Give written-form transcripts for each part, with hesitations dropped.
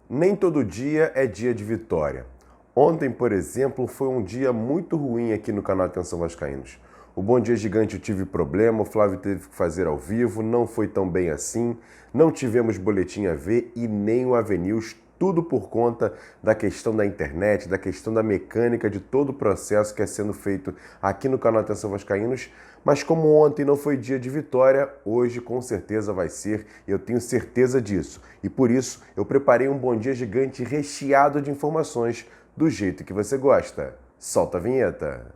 Nem todo dia é dia de vitória. Ontem, por exemplo, foi um dia muito ruim aqui no canal Atenção Vascaínos. O Bom Dia Gigante eu tive problema, o Flávio teve que fazer ao vivo, não foi tão bem assim, não tivemos boletim AV e nem o AVNews, tudo por conta da questão da internet, da questão da mecânica de todo o processo que é sendo feito aqui no canal Atenção Vascaínos. Mas como ontem não foi dia de vitória, hoje com certeza vai ser, eu tenho certeza disso. E por isso eu preparei um Bom Dia Gigante recheado de informações do jeito que você gosta. Solta a vinheta!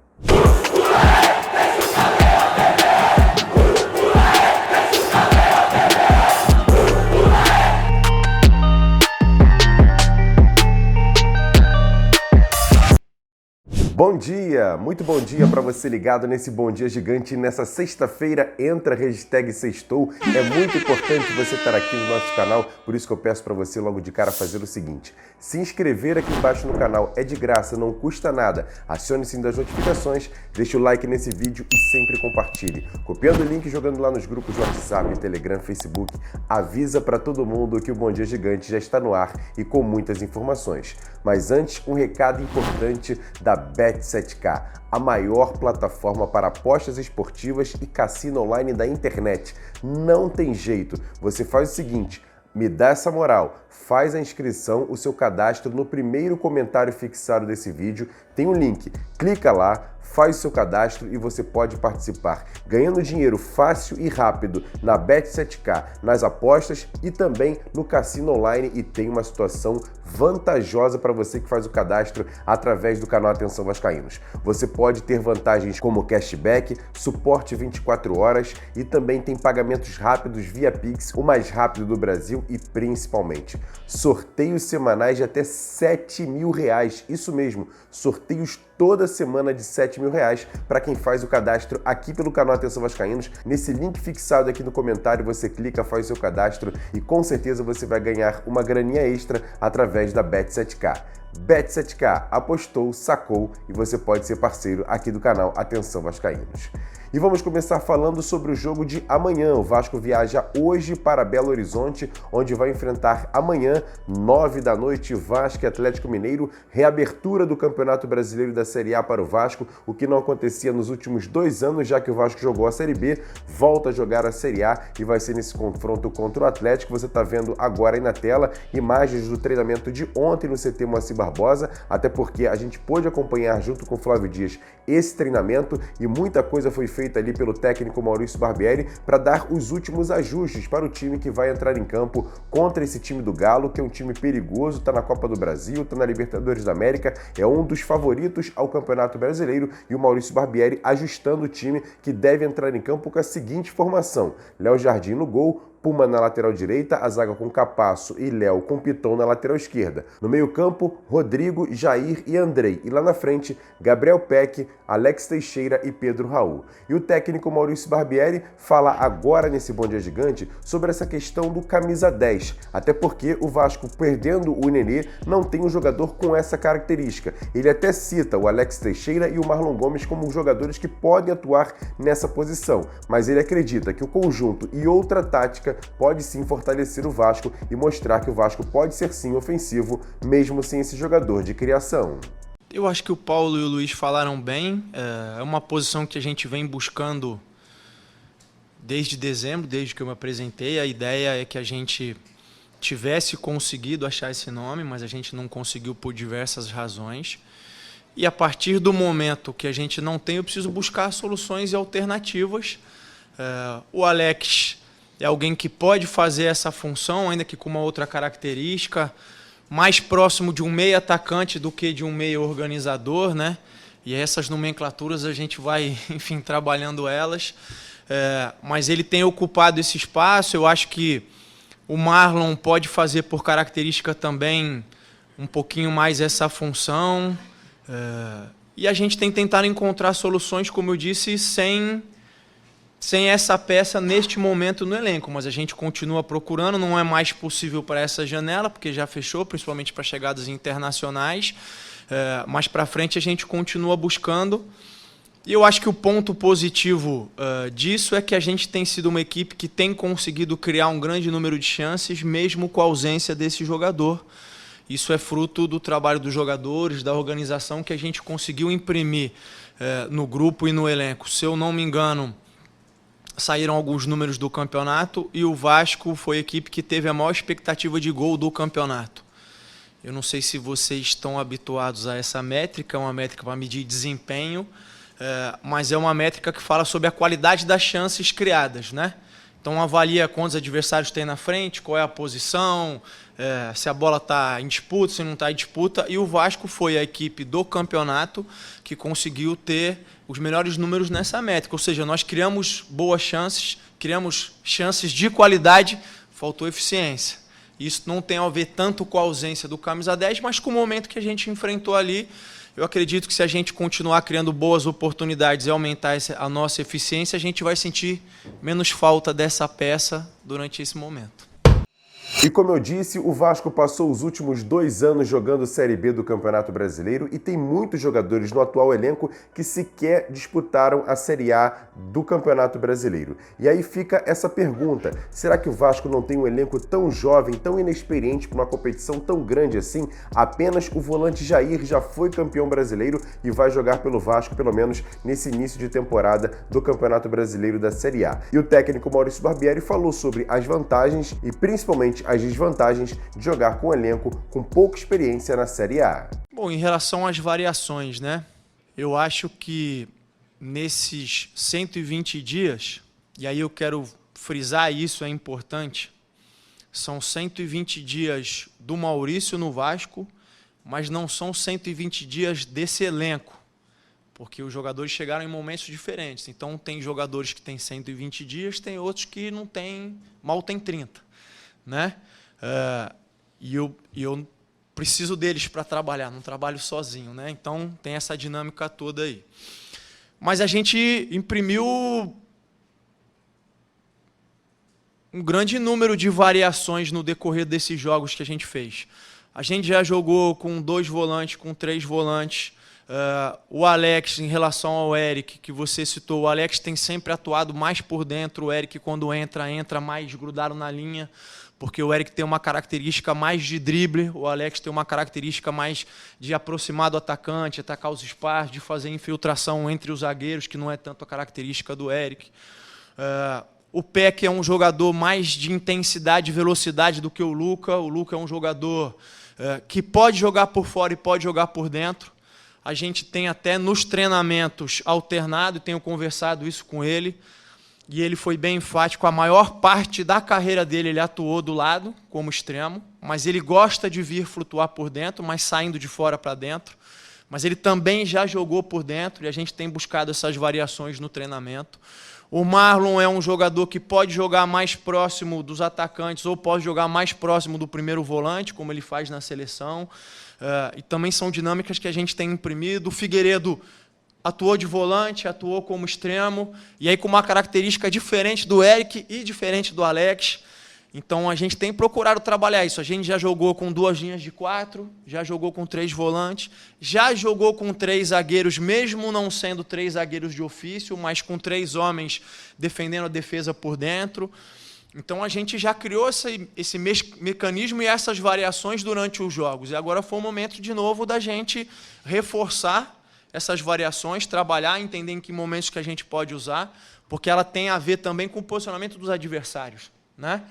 Bom dia, muito bom dia para você ligado nesse Bom Dia Gigante. Nessa sexta-feira, entra a hashtag Sextou. É muito importante você estar aqui no nosso canal, por isso que eu peço para você logo de cara fazer o seguinte. Se inscrever aqui embaixo no canal é de graça, não custa nada. Acione o sininho das notificações, deixe o like nesse vídeo e sempre compartilhe. Copiando o link, jogando lá nos grupos de WhatsApp, Telegram, Facebook, avisa para todo mundo que o Bom Dia Gigante já está no ar e com muitas informações. Mas antes, um recado importante da Bet7k, a maior plataforma para apostas esportivas e cassino online da internet. Não tem jeito, você faz o seguinte, me dá essa moral, faz a inscrição, o seu cadastro no primeiro comentário fixado desse vídeo, tem um link, clica lá, faz o seu cadastro e você pode participar, ganhando dinheiro fácil e rápido na Bet7k, nas apostas e também no cassino online, e tem uma situação vantajosa para você que faz o cadastro através do canal Atenção Vascaínos. Você pode ter vantagens como cashback, suporte 24 horas e também tem pagamentos rápidos via Pix, o mais rápido do Brasil, e principalmente sorteios semanais de até R$7.000. Isso mesmo, sorteios toda semana de R$7.000 para quem faz o cadastro aqui pelo canal Atenção Vascaínos. Nesse link fixado aqui no comentário, você clica, faz o seu cadastro e com certeza você vai ganhar uma graninha extra através da Bet7k. Bet7k, apostou, sacou e você pode ser parceiro aqui do canal Atenção Vascaínos. E vamos começar falando sobre o jogo de amanhã. O Vasco viaja hoje para Belo Horizonte, onde vai enfrentar amanhã, 9 da noite, Vasco e Atlético Mineiro, reabertura do Campeonato Brasileiro da Série A para o Vasco, o que não acontecia nos últimos 2 anos, já que o Vasco jogou a Série B, volta a jogar a Série A e vai ser nesse confronto contra o Atlético. Você está vendo agora aí na tela imagens do treinamento de ontem no CT Moacir Barbosa, até porque a gente pôde acompanhar junto com o Flávio Dias esse treinamento e muita coisa foi feita ali pelo técnico Maurício Barbieri para dar os últimos ajustes para o time que vai entrar em campo contra esse time do Galo, que é um time perigoso, está na Copa do Brasil, está na Libertadores da América, é um dos favoritos ao Campeonato Brasileiro, e o Maurício Barbieri ajustando o time que deve entrar em campo com a seguinte formação: Léo Jardim no gol, Puma na lateral direita, a zaga com Capasso e Léo com Piton na lateral esquerda. No meio-campo, Rodrigo, Jair e Andrei. E lá na frente, Gabriel Peck, Alex Teixeira e Pedro Raul. E o técnico Maurício Barbieri fala agora nesse Bom Dia Gigante sobre essa questão do camisa 10. Até porque o Vasco, perdendo o Nenê, não tem um jogador com essa característica. Ele até cita o Alex Teixeira e o Marlon Gomes como jogadores que podem atuar nessa posição. Mas ele acredita que o conjunto e outra tática pode sim fortalecer o Vasco e mostrar que o Vasco pode ser sim ofensivo, mesmo sem esse jogador de criação. Eu acho que o Paulo e o Luiz falaram bem. É uma posição que a gente vem buscando desde dezembro, desde que eu me apresentei. A ideia é que a gente tivesse conseguido achar esse nome, mas a gente não conseguiu por diversas razões. E a partir do momento que a gente não tem, eu preciso buscar soluções e alternativas. O Alex é alguém que pode fazer essa função, ainda que com uma outra característica, mais próximo de um meia atacante do que de um meia organizador, né? E essas nomenclaturas a gente vai, enfim, trabalhando elas. Mas ele tem ocupado esse espaço. Eu acho que o Marlon pode fazer, por característica também, um pouquinho mais essa função. E a gente tem tentado encontrar soluções, como eu disse, sem essa peça neste momento no elenco, mas a gente continua procurando. Não é mais possível para essa janela, porque já fechou, principalmente para chegadas internacionais, mas para frente a gente continua buscando. E eu acho que o ponto positivo disso é que a gente tem sido uma equipe que tem conseguido criar um grande número de chances, mesmo com a ausência desse jogador. Isso é fruto do trabalho dos jogadores, da organização que a gente conseguiu imprimir no grupo e no elenco. Se eu não me engano, saíram alguns números do campeonato e o Vasco foi a equipe que teve a maior expectativa de gol do campeonato. Eu não sei se vocês estão habituados a essa métrica, é uma métrica para medir desempenho, mas é uma métrica que fala sobre a qualidade das chances criadas, né? Então avalia quantos adversários tem na frente, qual é a posição, se a bola está em disputa, se não está em disputa. E o Vasco foi a equipe do campeonato que conseguiu ter os melhores números nessa métrica. Ou seja, nós criamos boas chances, criamos chances de qualidade, faltou eficiência. Isso não tem a ver tanto com a ausência do camisa 10, mas com o momento que a gente enfrentou ali. Eu acredito que se a gente continuar criando boas oportunidades e aumentar a nossa eficiência, a gente vai sentir menos falta dessa peça durante esse momento. E como eu disse, o Vasco passou os últimos 2 anos jogando Série B do Campeonato Brasileiro e tem muitos jogadores no atual elenco que sequer disputaram a Série A do Campeonato Brasileiro. E aí fica essa pergunta, será que o Vasco não tem um elenco tão jovem, tão inexperiente para uma competição tão grande assim? Apenas o volante Jair já foi campeão brasileiro e vai jogar pelo Vasco, pelo menos nesse início de temporada do Campeonato Brasileiro da Série A. E o técnico Maurício Barbieri falou sobre as vantagens e principalmente as desvantagens de jogar com um elenco com pouca experiência na Série A. Bom, em relação às variações, né? Eu acho que nesses 120 dias, e aí eu quero frisar isso, é importante, são 120 dias do Maurício no Vasco, mas não são 120 dias desse elenco, porque os jogadores chegaram em momentos diferentes. Então tem jogadores que têm 120 dias, tem outros que não têm, mal tem 30. Né? E eu preciso deles para trabalhar, não trabalho sozinho, né? Então tem essa dinâmica toda aí. Mas a gente imprimiu um grande número de variações no decorrer desses jogos que a gente fez. A gente já jogou com 2 volantes, com 3 volantes. O Alex, em relação ao Eric, que você citou, o Alex tem sempre atuado mais por dentro. O Eric, quando entra mais grudado na linha, porque o Eric tem uma característica mais de drible, o Alex tem uma característica mais de aproximar do atacante, atacar os espaços, de fazer infiltração entre os zagueiros, que não é tanto a característica do Eric. O Peck é um jogador mais de intensidade e velocidade do que o Luca. O Luca é um jogador que pode jogar por fora e pode jogar por dentro. A gente tem até nos treinamentos alternado, tenho conversado isso com ele, e ele foi bem enfático. A maior parte da carreira dele ele atuou do lado, como extremo, mas ele gosta de vir flutuar por dentro, mas saindo de fora para dentro. Mas ele também já jogou por dentro, e a gente tem buscado essas variações no treinamento. O Marlon é um jogador que pode jogar mais próximo dos atacantes ou pode jogar mais próximo do primeiro volante, como ele faz na seleção. E também são dinâmicas que a gente tem imprimido. O Figueiredo atuou de volante, atuou como extremo, e aí com uma característica diferente do Eric e diferente do Alex. Então a gente tem procurado trabalhar isso. A gente já jogou com 2 linhas de 4, já jogou com 3 volantes, já jogou com 3 zagueiros, mesmo não sendo 3 zagueiros de ofício, mas com 3 homens defendendo a defesa por dentro. Então a gente já criou esse mecanismo e essas variações durante os jogos. E agora foi o momento de novo da gente reforçar essas variações, trabalhar, entender em que momentos que a gente pode usar, porque ela tem a ver também com o posicionamento dos adversários, né?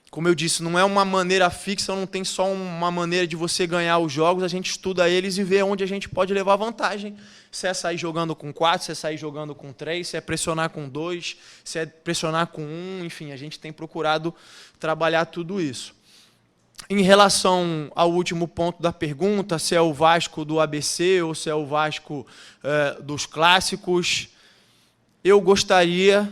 Como eu disse, não é uma maneira fixa, não tem só uma maneira de você ganhar os jogos, a gente estuda eles e vê onde a gente pode levar vantagem. Se é sair jogando com 4, se é sair jogando com 3, se é pressionar com 2, se é pressionar com 1, enfim, a gente tem procurado trabalhar tudo isso. Em relação ao último ponto da pergunta, se é o Vasco do ABC ou se é o Vasco dos clássicos, eu gostaria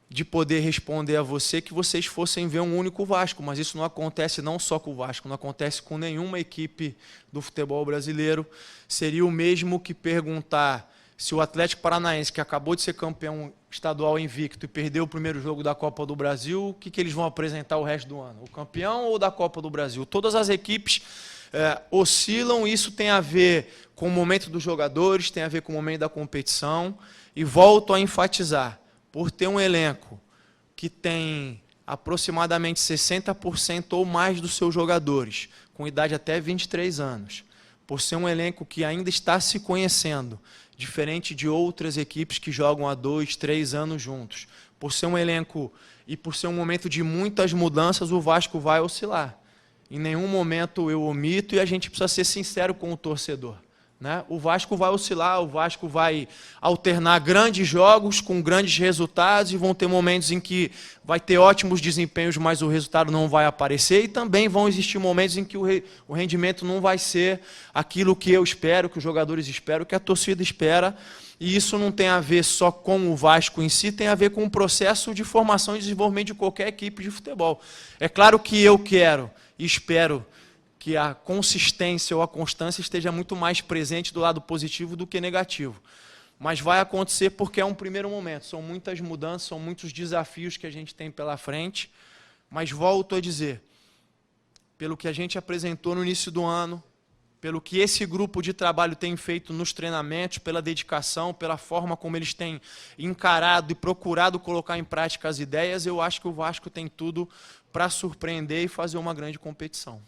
de poder responder a você que vocês fossem ver um único Vasco, mas isso não acontece não só com o Vasco, não acontece com nenhuma equipe do futebol brasileiro. Seria o mesmo que perguntar se o Atlético Paranaense, que acabou de ser campeão estadual invicto e perdeu o primeiro jogo da Copa do Brasil, o que eles vão apresentar o resto do ano? O campeão ou da Copa do Brasil? Todas as equipes oscilam. Isso tem a ver com o momento dos jogadores, tem a ver com o momento da competição. E volto a enfatizar, por ter um elenco que tem aproximadamente 60% ou mais dos seus jogadores, com idade até 23 anos, por ser um elenco que ainda está se conhecendo, diferente de outras equipes que jogam há 2, 3 anos juntos, por ser um elenco e por ser um momento de muitas mudanças, o Vasco vai oscilar. Em nenhum momento eu omito, e a gente precisa ser sincero com o torcedor, né? O Vasco vai oscilar, o Vasco vai alternar grandes jogos com grandes resultados, e vão ter momentos em que vai ter ótimos desempenhos, mas o resultado não vai aparecer, e também vão existir momentos em que o rendimento não vai ser aquilo que eu espero, que os jogadores esperam, que a torcida espera. E isso não tem a ver só com o Vasco em si, tem a ver com o processo de formação e desenvolvimento de qualquer equipe de futebol. É claro que eu quero e espero que a consistência ou a constância esteja muito mais presente do lado positivo do que negativo. Mas vai acontecer porque é um primeiro momento. São muitas mudanças, são muitos desafios que a gente tem pela frente. Mas volto a dizer, pelo que a gente apresentou no início do ano, pelo que esse grupo de trabalho tem feito nos treinamentos, pela dedicação, pela forma como eles têm encarado e procurado colocar em prática as ideias, eu acho que o Vasco tem tudo para surpreender e fazer uma grande competição.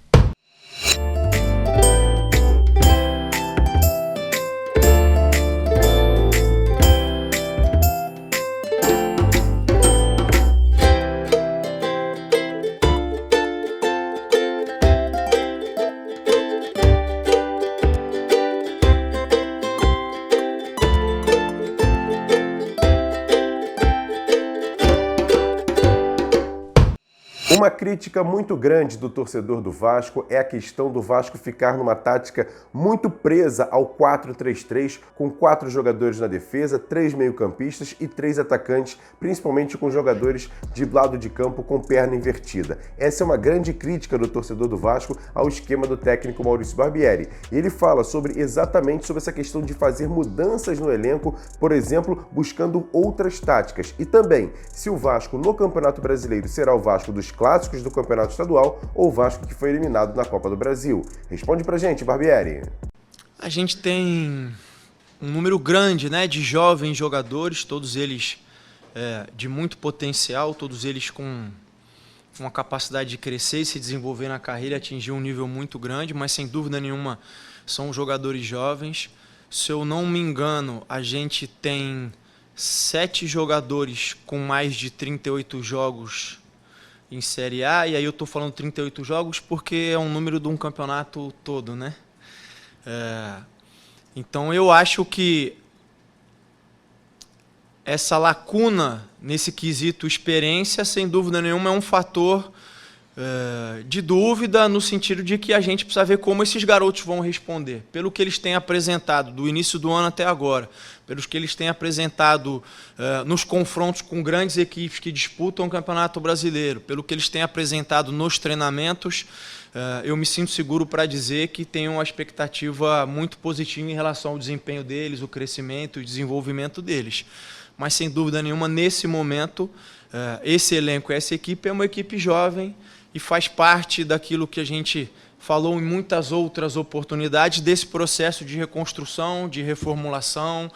Uma crítica muito grande do torcedor do Vasco é a questão do Vasco ficar numa tática muito presa ao 4-3-3, com 4 jogadores na defesa, 3 meio-campistas e 3 atacantes, principalmente com jogadores de lado de campo com perna invertida. Essa é uma grande crítica do torcedor do Vasco ao esquema do técnico Maurício Barbieri. E ele fala exatamente sobre essa questão de fazer mudanças no elenco, por exemplo, buscando outras táticas. E também, se o Vasco no Campeonato Brasileiro será o Vasco dos clássicos do Campeonato Estadual ou o Vasco que foi eliminado na Copa do Brasil. Responde pra gente, Barbieri. A gente tem um número grande, né, de jovens jogadores, todos eles de muito potencial, todos eles com uma capacidade de crescer e se desenvolver na carreira, atingir um nível muito grande, mas sem dúvida nenhuma são jogadores jovens. Se eu não me engano, a gente tem 7 jogadores com mais de 38 jogos em Série A, e aí eu estou falando 38 jogos porque é um número de um campeonato todo, né? Então eu acho que essa lacuna nesse quesito experiência, sem dúvida nenhuma, é um fator de dúvida, no sentido de que a gente precisa ver como esses garotos vão responder, pelo que eles têm apresentado do início do ano até agora, pelos que eles têm apresentado nos confrontos com grandes equipes que disputam o Campeonato Brasileiro, pelo que eles têm apresentado nos treinamentos. Eu me sinto seguro para dizer que tenho uma expectativa muito positiva em relação ao desempenho deles, o crescimento e o desenvolvimento deles. Mas, sem dúvida nenhuma, nesse momento, esse elenco, essa equipe é uma equipe jovem e faz parte daquilo que a gente falou em muitas outras oportunidades, desse processo de reconstrução, de reformulação.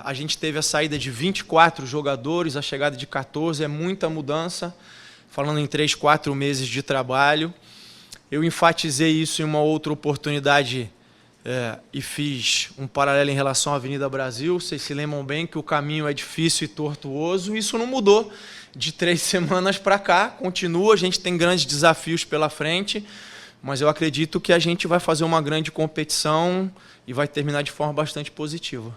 A gente teve a saída de 24 jogadores, a chegada de 14, é muita mudança, falando em 3, 4 meses de trabalho. Eu enfatizei isso em uma outra oportunidade e fiz um paralelo em relação à Avenida Brasil. Vocês se lembram bem que o caminho é difícil e tortuoso, isso não mudou de 3 semanas para cá, continua, a gente tem grandes desafios pela frente, mas eu acredito que a gente vai fazer uma grande competição e vai terminar de forma bastante positiva.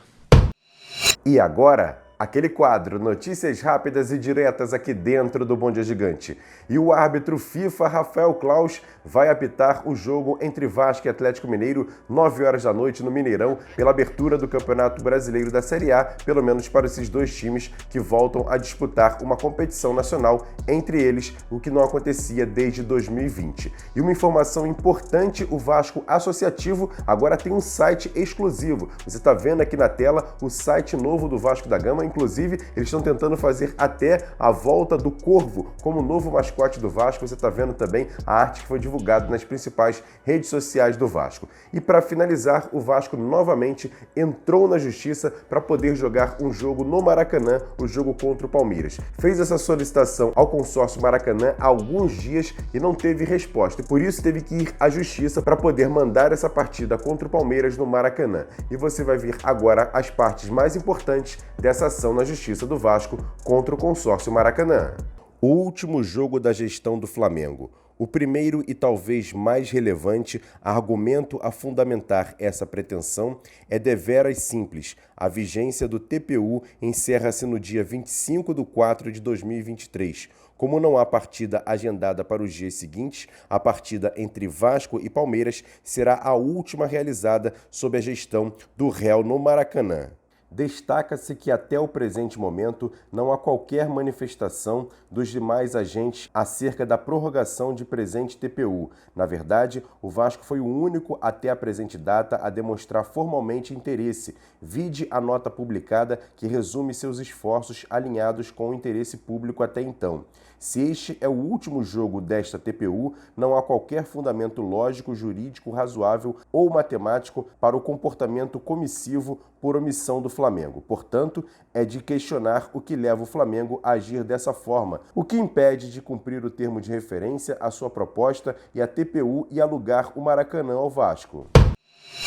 E agora, aquele quadro, notícias rápidas e diretas aqui dentro do Bom Dia Gigante. E o árbitro FIFA, Rafael Claus, vai apitar o jogo entre Vasco e Atlético Mineiro, 9 horas da noite no Mineirão, pela abertura do Campeonato Brasileiro da Série A, pelo menos para esses 2 times que voltam a disputar uma competição nacional, entre eles o que não acontecia desde 2020. E uma informação importante, o Vasco Associativo agora tem um site exclusivo. Você está vendo aqui na tela o site novo do Vasco da Gama, inclusive eles estão tentando fazer até a volta do Corvo como novo mascote do Vasco. Você está vendo também a arte que foi divulgada nas principais redes sociais do Vasco. E para finalizar, o Vasco novamente entrou na justiça para poder jogar um jogo no Maracanã, o jogo contra o Palmeiras. Fez essa solicitação ao consórcio Maracanã há alguns dias e não teve resposta. E por isso teve que ir à justiça para poder mandar essa partida contra o Palmeiras no Maracanã. E você vai ver agora as partes mais importantes dessa ação na justiça do Vasco contra o consórcio Maracanã. O último jogo da gestão do Flamengo. O primeiro e talvez mais relevante argumento a fundamentar essa pretensão é deveras simples. A vigência do TPU encerra-se no dia 25 de 4 de 2023. Como não há partida agendada para os dias seguintes, a partida entre Vasco e Palmeiras será a última realizada sob a gestão do réu no Maracanã. Destaca-se que até o presente momento não há qualquer manifestação dos demais agentes acerca da prorrogação de presente TPU. Na verdade, o Vasco foi o único até a presente data a demonstrar formalmente interesse. Vide a nota publicada que resume seus esforços alinhados com o interesse público até então. Se este é o último jogo desta TPU, não há qualquer fundamento lógico, jurídico, razoável ou matemático para o comportamento comissivo por omissão do Flamengo. Portanto, é de questionar o que leva o Flamengo a agir dessa forma, o que impede de cumprir o termo de referência à sua proposta e a TPU e alugar o Maracanã ao Vasco.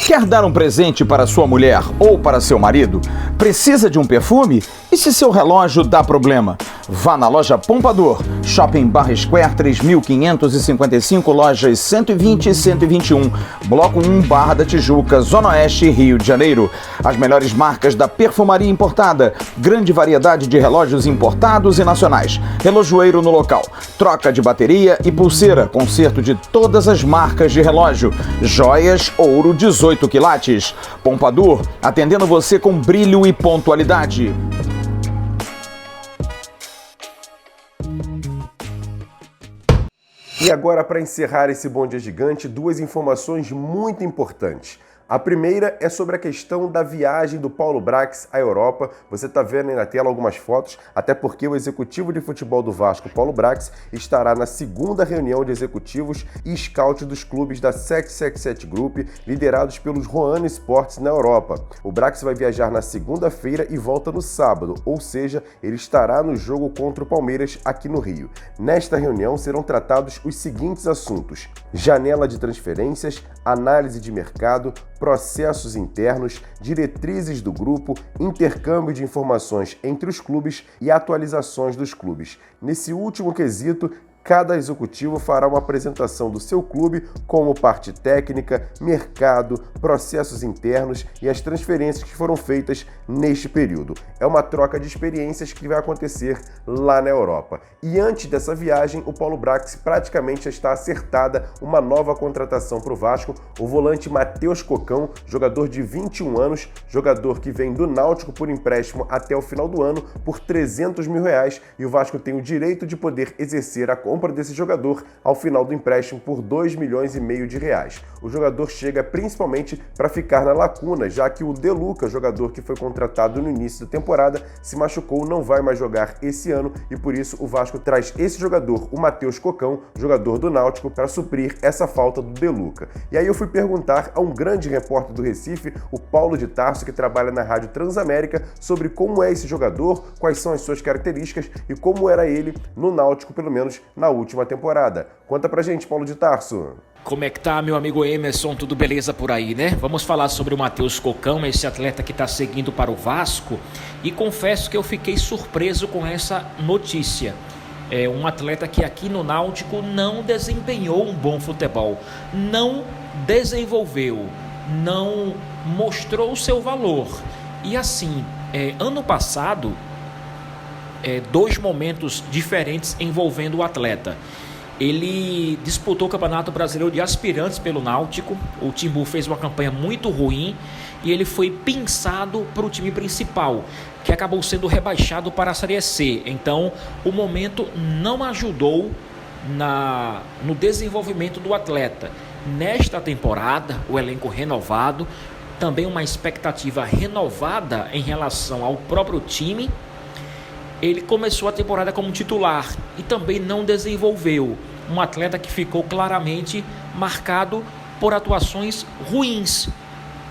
Quer dar um presente para sua mulher ou para seu marido? Precisa de um perfume? E se seu relógio dá problema? Vá na loja Pompadour, Shopping Barra Square 3555, lojas 120 e 121, Bloco 1, Barra da Tijuca, Zona Oeste, Rio de Janeiro. As melhores marcas da perfumaria importada, grande variedade de relógios importados e nacionais, relojoeiro no local, troca de bateria e pulseira, conserto de todas as marcas de relógio, joias, ouro 18 quilates. Pompadour, atendendo você com brilho e pontualidade. E agora, para encerrar esse Bom Dia Gigante, duas informações muito importantes. A primeira é sobre a questão da viagem do Paulo Brax à Europa. Você está vendo aí na tela algumas fotos, até porque o executivo de futebol do Vasco, Paulo Brax, estará na segunda reunião de executivos e scout dos clubes da 777 Group, liderados pelos Roano Sports na Europa. O Brax vai viajar na segunda-feira e volta no sábado, ou seja, ele estará no jogo contra o Palmeiras aqui no Rio. Nesta reunião serão tratados os seguintes assuntos: janela de transferências, análise de mercado, processos internos, diretrizes do grupo, intercâmbio de informações entre os clubes e atualizações dos clubes. Nesse último quesito, cada executivo fará uma apresentação do seu clube, como parte técnica, mercado, processos internos e as transferências que foram feitas neste período. É uma troca de experiências que vai acontecer lá na Europa. E antes dessa viagem, o Paulo Brax praticamente já está acertada uma nova contratação para o Vasco, o volante Matheus Cocão, jogador de 21 anos, jogador que vem do Náutico por empréstimo até o final do ano por R$300 mil, e o Vasco tem o direito de poder exercer a compra desse jogador ao final do empréstimo por R$2,5 milhões. O jogador chega principalmente para ficar na lacuna, já que o De Luca, jogador que foi contratado no início da temporada, se machucou, não vai mais jogar esse ano, e por isso o Vasco traz esse jogador, o Matheus Cocão, jogador do Náutico, para suprir essa falta do De Luca. E aí eu fui perguntar a um grande repórter do Recife, o Paulo de Tarso, que trabalha na Rádio Transamérica, sobre como é esse jogador, quais são as suas características e como era ele no Náutico, pelo menos na última temporada. Conta pra gente, Paulo de Tarso. Como é que tá, meu amigo Emerson? Tudo beleza por aí, né? Vamos falar sobre o Matheus Cocão, esse atleta que está seguindo para o Vasco, e confesso que eu fiquei surpreso com essa notícia. É um atleta que aqui no Náutico não desempenhou um bom futebol, não desenvolveu, não mostrou o seu valor. E assim, ano passado, dois momentos diferentes envolvendo o atleta. Ele disputou o Campeonato Brasileiro de Aspirantes pelo Náutico. O Timbu fez uma campanha muito ruim e ele foi pinçado para o time principal, que acabou sendo rebaixado para a Série C. Então, o momento não ajudou no desenvolvimento do atleta. Nesta temporada, o elenco renovado, também uma expectativa renovada em relação ao próprio time. Ele começou a temporada como titular e também não desenvolveu. Um atleta que ficou claramente marcado por atuações ruins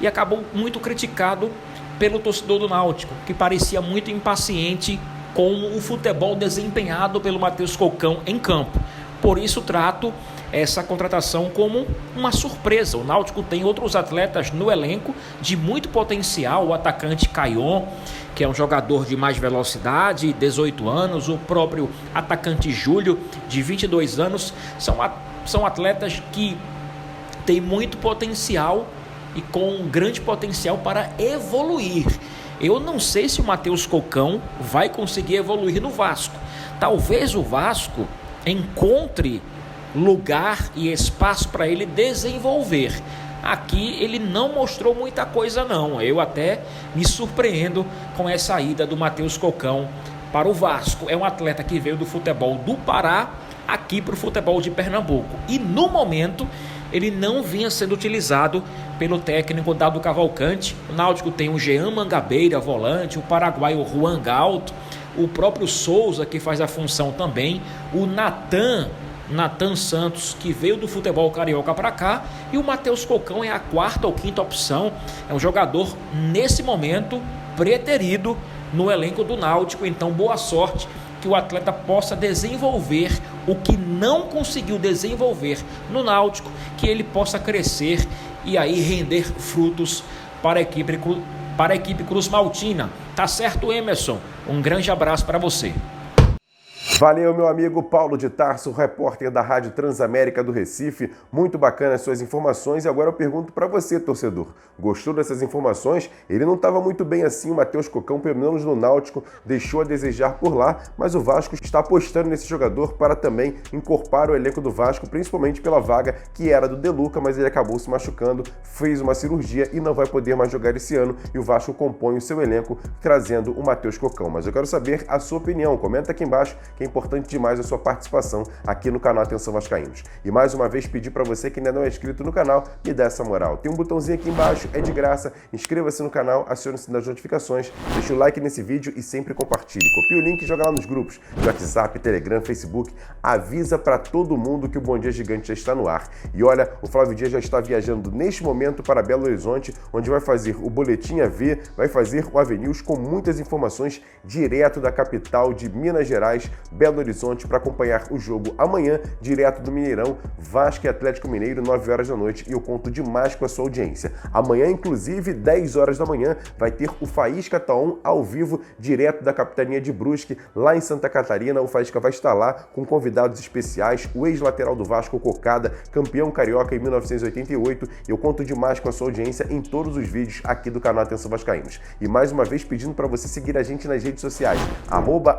e acabou muito criticado pelo torcedor do Náutico, que parecia muito impaciente com o futebol desempenhado pelo Matheus Cocão em campo. Por isso trato essa contratação como uma surpresa. O Náutico tem outros atletas no elenco de muito potencial, o atacante Caion, que é um jogador de mais velocidade, 18 anos, o próprio atacante Júlio, de 22 anos, são atletas que têm muito potencial e com grande potencial para evoluir. Eu não sei se o Matheus Cocão vai conseguir evoluir no Vasco. Talvez o Vasco encontre lugar e espaço para ele desenvolver. Aqui ele não mostrou muita coisa não. Eu até me surpreendo com essa ida do Matheus Cocão para o Vasco. É um atleta que veio do futebol do Pará aqui para o futebol de Pernambuco. E no momento ele não vinha sendo utilizado pelo técnico Dado Cavalcante. O Náutico tem o Jean Mangabeira, volante, o paraguaio Juan Galto, o próprio Souza, que faz a função também, o Natan Santos, que veio do futebol carioca para cá, e o Matheus Cocão é a quarta ou quinta opção. É um jogador, nesse momento, preterido no elenco do Náutico. Então, boa sorte, que o atleta possa desenvolver o que não conseguiu desenvolver no Náutico, que ele possa crescer e aí render frutos para a equipe Cruz Maltina. Tá certo, Emerson? Um grande abraço para você. Valeu, meu amigo Paulo de Tarso, repórter da Rádio Transamérica do Recife. Muito bacana as suas informações. E agora eu pergunto para você, torcedor. Gostou dessas informações? Ele não estava muito bem assim, o Matheus Cocão, pelo menos no Náutico, deixou a desejar por lá, mas o Vasco está apostando nesse jogador para também encorpar o elenco do Vasco, principalmente pela vaga que era do De Luca, mas ele acabou se machucando, fez uma cirurgia e não vai poder mais jogar esse ano, e o Vasco compõe o seu elenco trazendo o Matheus Cocão. Mas eu quero saber a sua opinião. Comenta aqui embaixo, que é importante demais a sua participação aqui no canal Atenção Vascaínos. E mais uma vez pedir para você que ainda não é inscrito no canal, me dá essa moral. Tem um botãozinho aqui embaixo, é de graça, inscreva-se no canal, acione o sininho das notificações, deixa o like nesse vídeo e sempre compartilhe. Copie o link e joga lá nos grupos de WhatsApp, Telegram, Facebook, avisa para todo mundo que o Bom Dia Gigante já está no ar. E olha, o Flávio Dias já está viajando neste momento para Belo Horizonte, onde vai fazer o Boletim AV, vai fazer o AV-News com muitas informações direto da capital de Minas Gerais, Belo Horizonte, para acompanhar o jogo amanhã, direto do Mineirão, Vasco e Atlético Mineiro, 9 horas da noite, e eu conto demais com a sua audiência. Amanhã, inclusive, 10 horas da manhã, vai ter o Faísca Taon ao vivo, direto da capitania de Brusque, lá em Santa Catarina. O Faísca vai estar lá com convidados especiais, o ex-lateral do Vasco, Cocada, campeão carioca em 1988. Eu conto demais com a sua audiência em todos os vídeos aqui do canal Atenção Vascaínos. E mais uma vez pedindo para você seguir a gente nas redes sociais,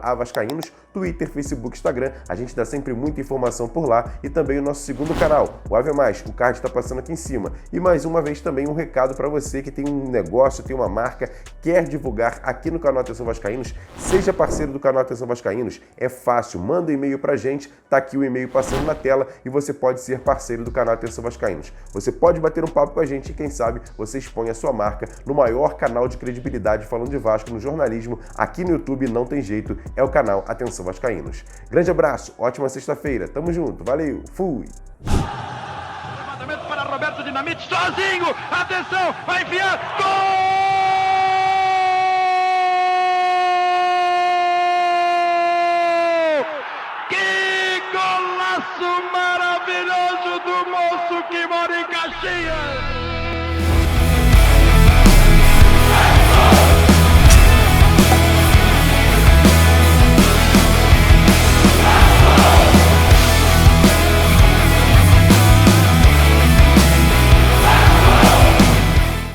@avascaínos, Twitter, Facebook, Instagram. A gente dá sempre muita informação por lá, e também o nosso segundo canal, o Ave Mais, o card está passando aqui em cima. E mais uma vez também um recado para você que tem um negócio, tem uma marca, quer divulgar aqui no canal Atenção Vascaínos, seja parceiro do canal Atenção Vascaínos. É fácil, manda um e-mail pra gente, tá aqui o e-mail passando na tela, e você pode ser parceiro do canal Atenção Vascaínos. Você pode bater um papo com a gente e quem sabe você expõe a sua marca no maior canal de credibilidade falando de Vasco no jornalismo. Aqui no YouTube não tem jeito, é o canal Atenção Vascaínos. Grande abraço, ótima sexta-feira, tamo junto, valeu, fui! Levantamento para Roberto Dinamite, sozinho, atenção, vai enfiar, gol! Que golaço maravilhoso do moço que mora em Caxias!